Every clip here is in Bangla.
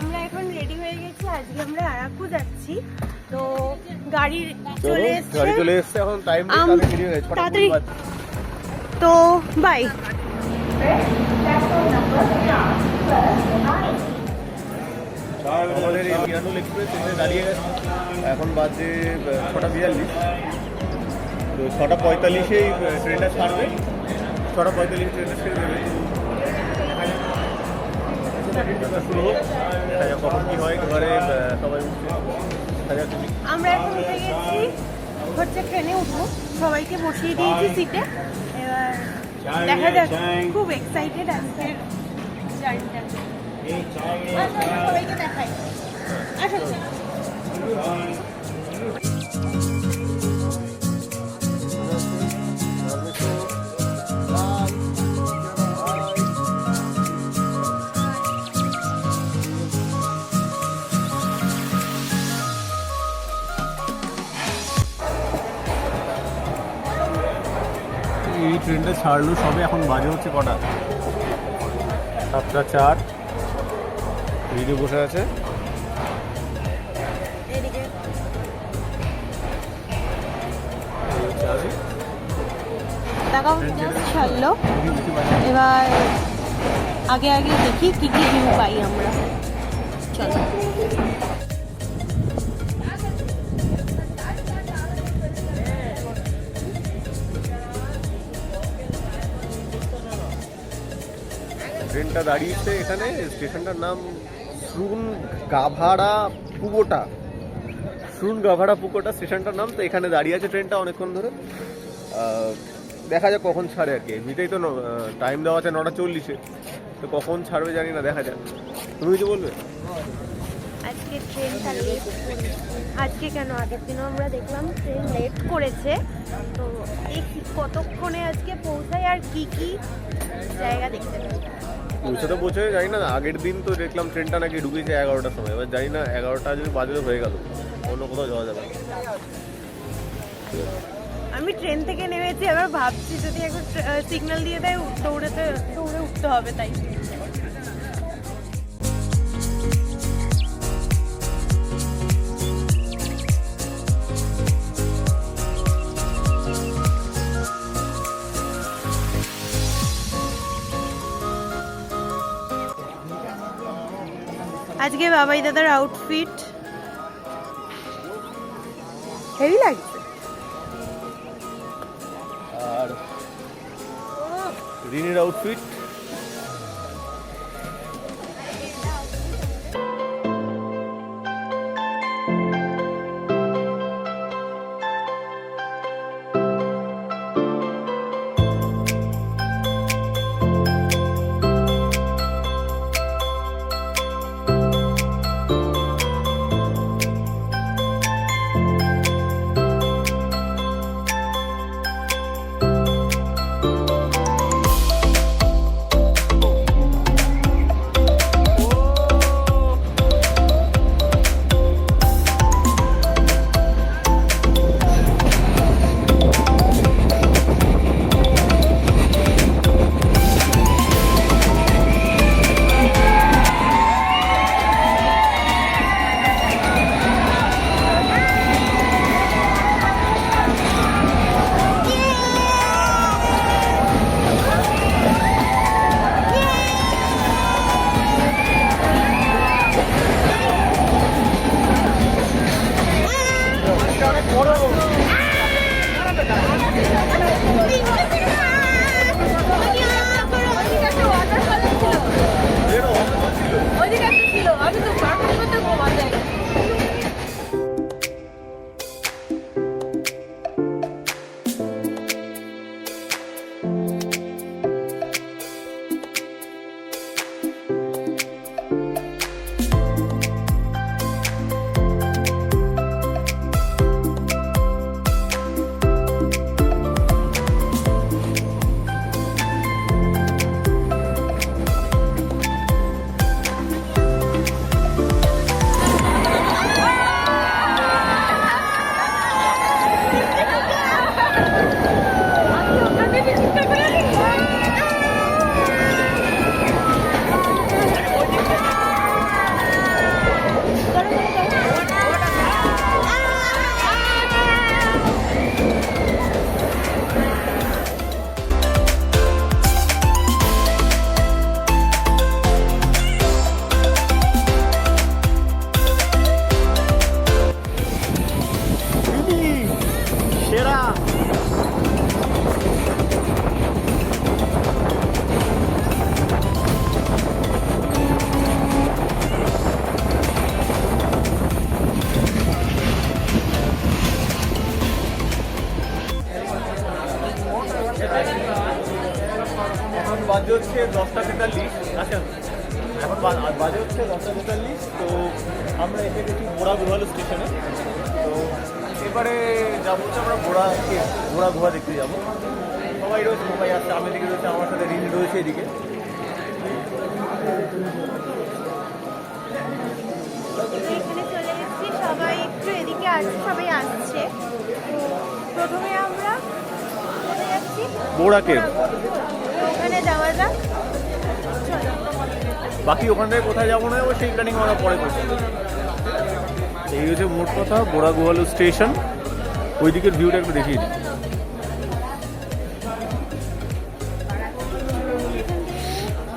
আমরা এখন রেডি হয়ে গেছি, আজকে আমরা আরাকু যাচ্ছি। তো গাড়ি চলে এসেছে, এখন টাইম তাড়াতাড়ি। তো বাই। আমাদের এই মিরানুল এক্সপ্রেস এসে দাঁড়িয়ে গেছে, এখন বাজে 6:42। তো 6:45-এই ট্রেনটা ছাড়বে, 6:45 ট্রেনটা ছেড়ে দেবে। শুরু হোক, দেখা যাক কখন কী হয়। ঘরে সবাই উঠছে, দেখা যাক। আমরা এখন উঠে গেছি, হচ্ছে ট্রেনে উঠবো, সবাইকে বসিয়ে দিয়েছি সিটে। এবার দেখা যাক, খুব এক্সাইটেড আজকের জার্নিটা। সবাইকে দেখাই, আসো। এই ট্রেনটা ছাড়লো সবে, এখন বাজে হচ্ছে কটা? 7:04। রিজু বসে আছে। দেখাও ছাড়লো, এবার আগে আগে দেখি কি কি ভিউ পাই আমরা। চলো। ট্রেনটা দাঁড়িয়েছে এখানে, স্টেশনটার নাম শ্রুনগাভারা পুকোটা স্টেশনটার নাম। তো এখানে দাঁড়িয়ে আছে ট্রেনটা অনেকক্ষণ ধরে। দেখা যাক কখন ছাড়ে আর কি। এমনিতেই তো টাইম দেওয়া আছে 9:40-এ, তো কখন ছাড়বে জানি না, দেখা যাক। তুমি কিছু বলবে? আজকে ট্রেনটা লেট, আজকে কেন, আগের দিনও আমরা দেখলাম ট্রেন লেট করেছে। তো দেখি কতক্ষণে আজকে পৌঁছায় আর কি কি জায়গা দেখতে পাই। পৌঁছাতে পৌঁছে জানি না। আগের দিন তো দেখলাম ট্রেনটা নাকি ঢুকেছে 11টার সময়। এবার জানি না 11টা যদি বাজে হয়ে গেল, অন্য কোথাও যাওয়া যাবে। আমি ট্রেন থেকে নেমেছি, এবার ভাবছি যদি একটু সিগন্যাল দিয়ে দেয় দৌড়ে উঠতে হবে। তাই আজকে বাবাই দাদার আউটফিট হেভি লাগছে। আর রিনির আউটফিট আচ্ছা, এখন বাজে হচ্ছে 10:43। তো আমরা এসে গেছি বোড়া গুহাল স্টেশনে। তো এবারে যাবো হচ্ছে আমরা বোড়া গুহা দেখতে যাবো। সবাই রয়েছে, সবাই আসছে, আমি এদিকে রয়েছে, আমার সাথে রিল রয়েছে এদিকে। এখানে চলে এসেছি, সবাই একটু এদিকে আসছে, সবাই আসছে। তো প্রথমে আমরা কোথায় যাচ্ছি? বোড়া কেভ। তো ওখানে যাওয়া যাক, চলো। বাকি ওখান থেকে কোথায় যাবো না যাবো সেই প্ল্যানিং আমরা পরে করছি। এই হচ্ছে মোট কথা বোড়া গুহালু স্টেশন। ওই দিকের ভিউটা একটু দেখিয়ে দিই।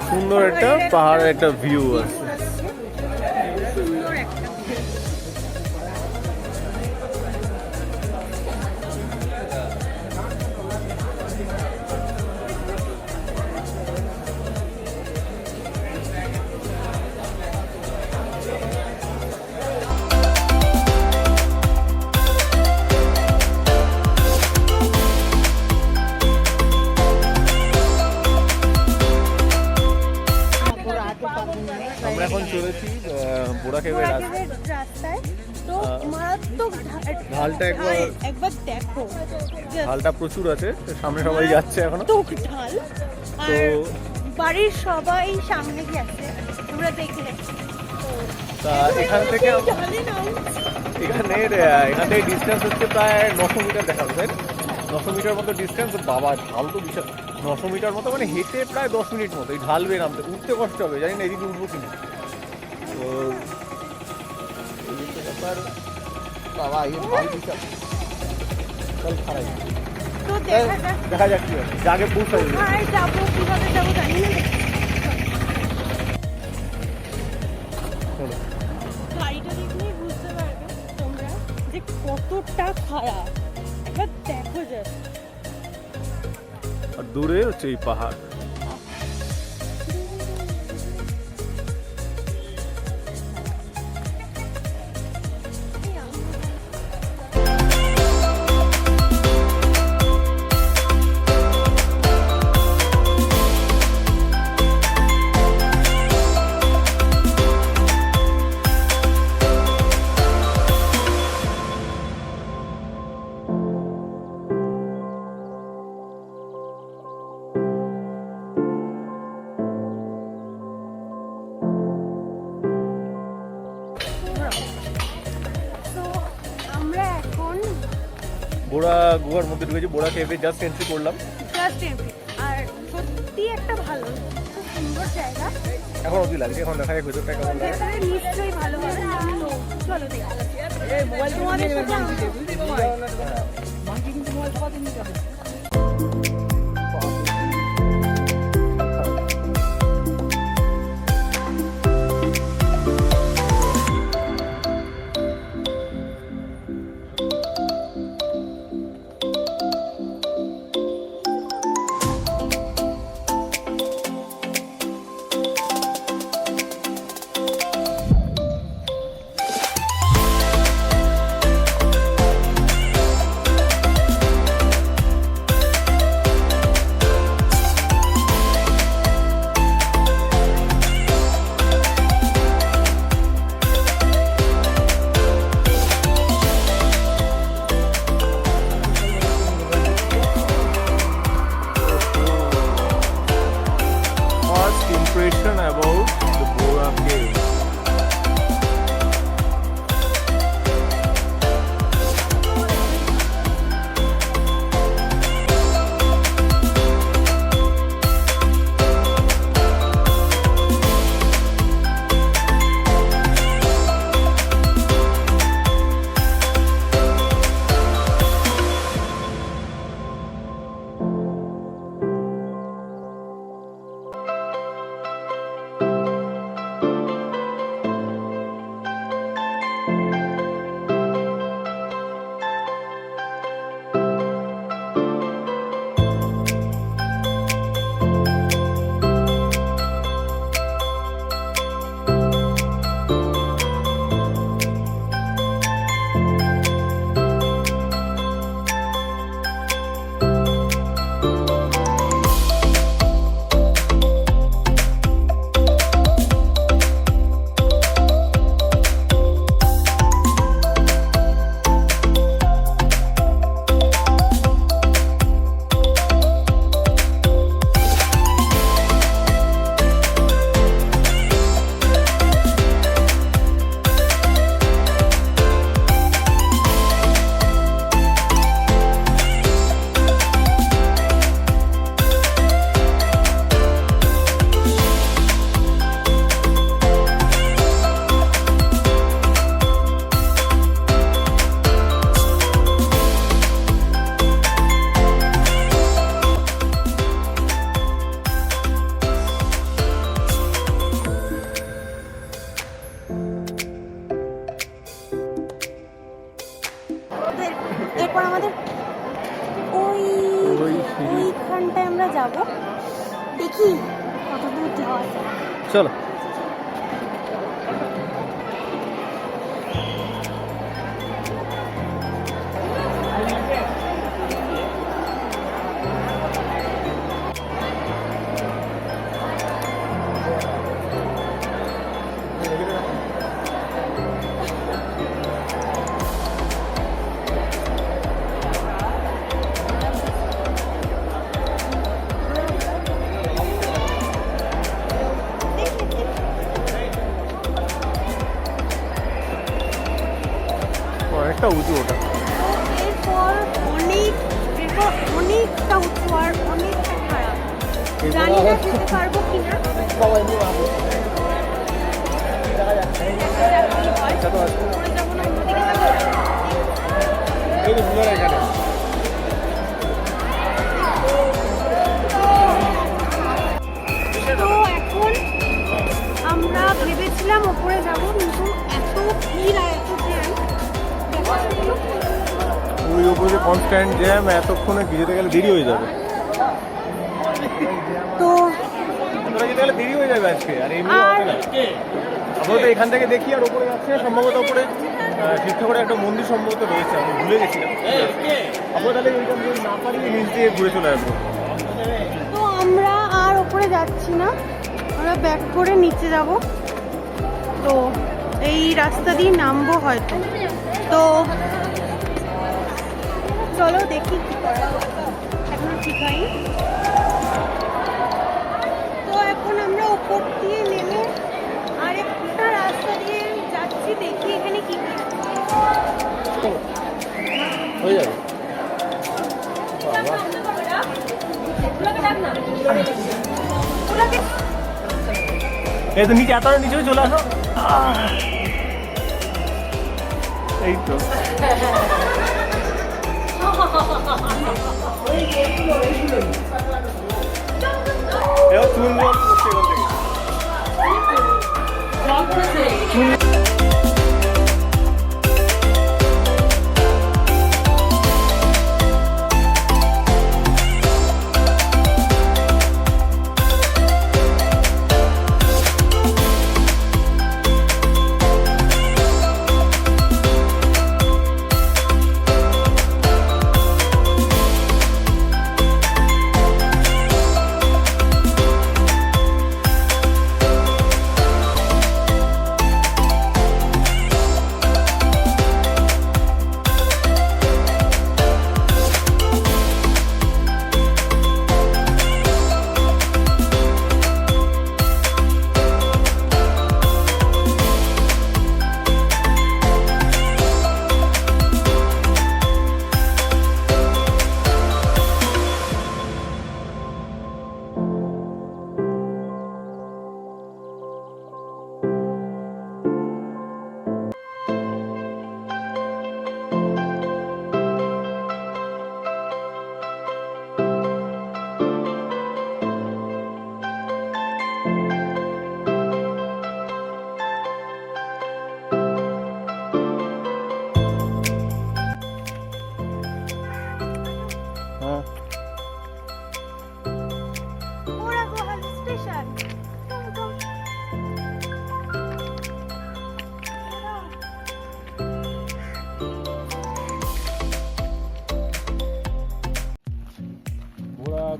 সুন্দর একটা পাহাড়ের একটা ভিউ আছে। সুন্দর একটা আমরা এখন চলেছি বোড়া কেভের রাস্তায়। তো মারাত্মক ঢালটা একবার দেখো, ঢালটা প্রচুর আছে, সামনে সবাই যাচ্ছে এখনো। তো ঢাল। আর বাড়ির সবাই সামনে গেছে, তোমরা দেখলে। তা এখান থেকে ঢালে নাও। এখান থেকে ডিস্টেন্স হচ্ছে প্রায় 900 মিটার দেখাবো, তাই 900 মিটার মতো ডিস্টেন্স। বাবা ঢাল তো বিশাল, 900 মিটার মতো, মানে হেঁটে প্রায় 10 মিনিট মতো। এই ঢালবে নামতে, উঠতে কষ্ট হবে, জানি না এদিকে উঠবো কিনা। তো এই হচ্ছে ব্যাপার। বাবা এই ঢাল বিশাল, চল খারাপ। তো দেখা যাক দেখা যাক কি হয়, আগে পৌঁছাই। কোথায় যাবো, কিভাবে যাবো জানি না। চলো। গাড়িটা দেখলেই বুঝতে পারবে তোমরা যে কতটা খারাপ। একবার দেখো জাস্ট। আর দূরে হচ্ছে এই পাহাড়। তো আমরা এখন বোড়া গুহার মধ্যে ঢুকেছি, বোড়া কেভে জাস্ট এন্ট্রি করলাম। Just entry. আর সত্যি একটা ভালো, খুব সুন্দর জায়গা। এখন অবধি লাগছে, এখন দেখা যাক ভেতরটা কেমন লাগে। ভেতরে নিশ্চয়ই ভালো হবে। তো চলো দেখি। তোমাদের সাথে impression about the Bora Cave. দেখি কত দূর যাওয়া যায়। চলো। অনেকটা উঁচু ওটা। এরপর অনেকটা উঁচু আর অনেকটা খারাপ, জানি না যেতে পারবো কিনা। পড়ে যাবো না, অন্যদিকে যাবো। তো এখন আমরা ভেবেছিলাম ওপরে যাবো, কিন্তু এত ভিড় আর এত জ্যাম, ওই উপরে কনস্ট্যান্ট জ্যাম, এতক্ষণে যেতে গেলে দেরি হয়ে যাবে। তো তোরা যেতে গেলে দেরি হয়ে যাবে আজকে, আর এমনি হবে না। আপাতত এখান থেকে দেখি, আর ওপরে যাচ্ছে সম্ভবত ওপরে তীর্থগড়ে একটা মন্দির সম্ভবত রয়েছে, আমি ভুলে গেছিলাম। আপাতত তাহলে ওইখান থেকে না পারি নিচ দিয়ে ঘুরে চলে আসবো। তো আমরা আর ওপরে যাচ্ছি না, আমরা ব্যাক করে নিচে যাব। তো এই রাস্তা দিয়ে নামবো হয়তো। তো চলো দেখি কি করা যায়, এখনো ঠিক হয়নি। তো এখন আমরা ওপর দিয়ে নেমে আরেকটা রাস্তা দিয়ে যাচ্ছি, দেখি এখানে কি কি হয়ে যাবে। এই তো নিচে, এতটা নিচে চলে আসো। এই তো এবার চুন জল পড়ছে এখান থেকে।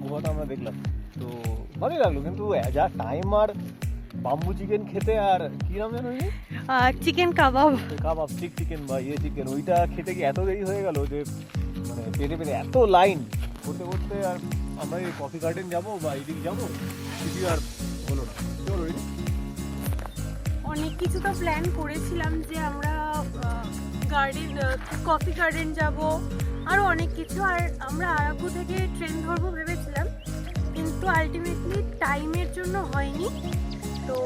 গুহাটা আমরা দেখলাম, তো ভালোই লাগলো। কিন্তু যা টাইম, আর বাম্বু চিকেন খেতে, আর কি নাম জানো, চিকেন কাবাব, কাবাব, চিকেন বা চিকেন, ওইটা খেতে গিয়ে এত দেরি হয়ে গেল যে মানে পেটে পেটে এত লাইন করতে করতে, আর আমরা এই কফি গার্ডেন যাবো বা এইদিকে যাবো, কিছু আর হলো না। চলো, অনেক কিছু তো প্ল্যান করেছিলাম যে আমরা গার্ডেন, কফি গার্ডেন যাব, আরও অনেক কিছু, আর আমরা আরাকু থেকে ট্রেন ধরবো ভেবেছিলাম, কিন্তু আলটিমেটলি টাইমের জন্য হয়নি। তো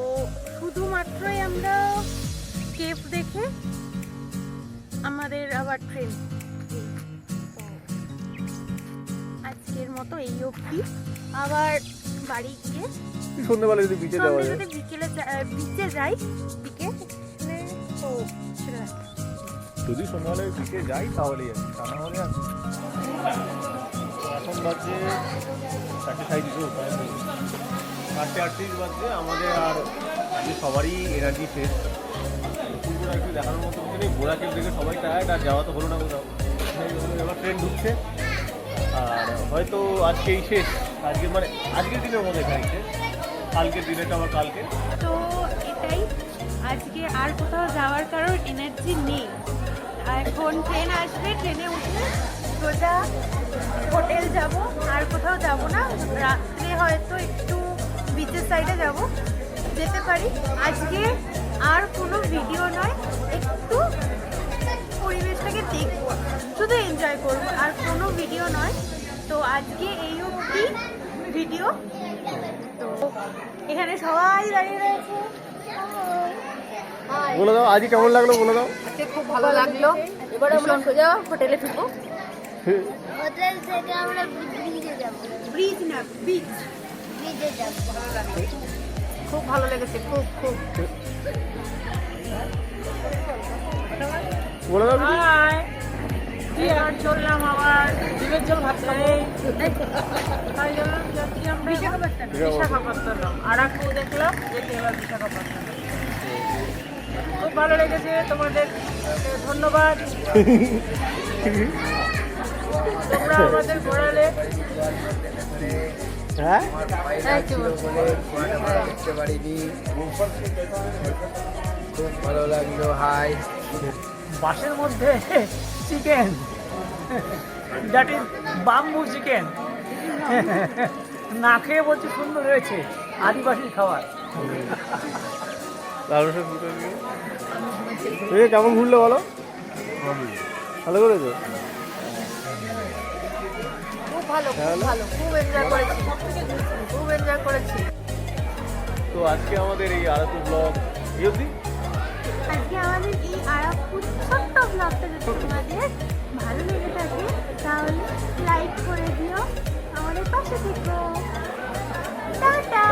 শুধুমাত্রই আমরা কেভ দেখে আমাদের আবার ট্রেন। আজকের মতো এই অবধি, আবার বাড়ি গিয়ে সন্ধ্যেবেলা যদি বিচে যাওয়া যায়, যদি বিকেলে বিচে যাই, বিকেলে তো সেটা যদি সন্ধ্যাবেলায় বিচে যাই তাহলেই আছে, তা না হলে এখন বাজে 4:38 বাজছে আমাদের, আর আজকে সবারই এনার্জি শেষ। পুরোটা একটু দেখানোর মতো কিছু নেই, বোরাকে দেখে সবাই টায়ার্ড, আর যাওয়া তো হলো না কোথাও। এবার ট্রেন ঢুকছে, আর হয়তো আজকেই শেষ, আজকে মানে আজকের দিনের মধ্যে এখানে শেষ, কালকের দিনেটা আবার কালকে। তো এটাই আজকে, আর কোথাও যাওয়ার কারোর এনার্জি নেই। এখন ট্রেন আসবে, ট্রেনে উঠে সোজা হোটেল যাব, আর কোথাও যাব না। রাত্রে হয়তো একটু বিচের সাইডে যাব, যেতে পারি। আজকে আর কোনো ভিডিও নয়, একটু পরিবেশটাকে দেখবো, শুধু এনজয় করবো, আর কোনো ভিডিও নয়। তো আজকে এই অবধি ভিডিও। তো এখানে সবাই দাঁড়িয়ে রয়েছে। বলে দাও আজকে কেমন লাগলো, বলে দাও। আজকে খুব ভালো লাগলো। এবার আমরা সোজা হোটেলে ঢুকবো। হোটেল থেকে আমরা ব্রিজে যাব। ব্রিজ না, বিচ। ব্রিজে যাব। খুব ভালো লেগেছে, খুব খুব। বলে দাও কিছু। এবার চললাম আবার ডিমের ঝোল ভাত খাবো। তাই জন্য যাচ্ছি আমরা বিশাখাপত্তনম। আর একটু দেখলাম যেতে এবার বিশাখাপত্তনম। খুব ভালো লেগেছে, তোমাদের ধন্যবাদ। তোমরা আমাদের ঘোরালে। হ্যাঁ দেখতে পারিনি, খুব ভালো লাগলো। হাই, বাসের মধ্যে chicken, that is bamboo chicken, না খেয়ে বলছি সুন্দর হয়েছে, আদিবাসী খাবার। কেমন ঘুরলে বলো, ভালো করেছো? খুব ভালো, খুব ভালো, খুব এনজয় করেছি, খুব এনজয় করেছি। তো আজকে আমাদের এই আরাকু ব্লগ এই অবধি। আজকে আমাদের এই আরাকু ছোট্ট ব্লগটা যদি তোমাদের ভালো লেগে থাকে তাহলে লাইক করে দিও, আমাদের পাশে থেকো। টাটা।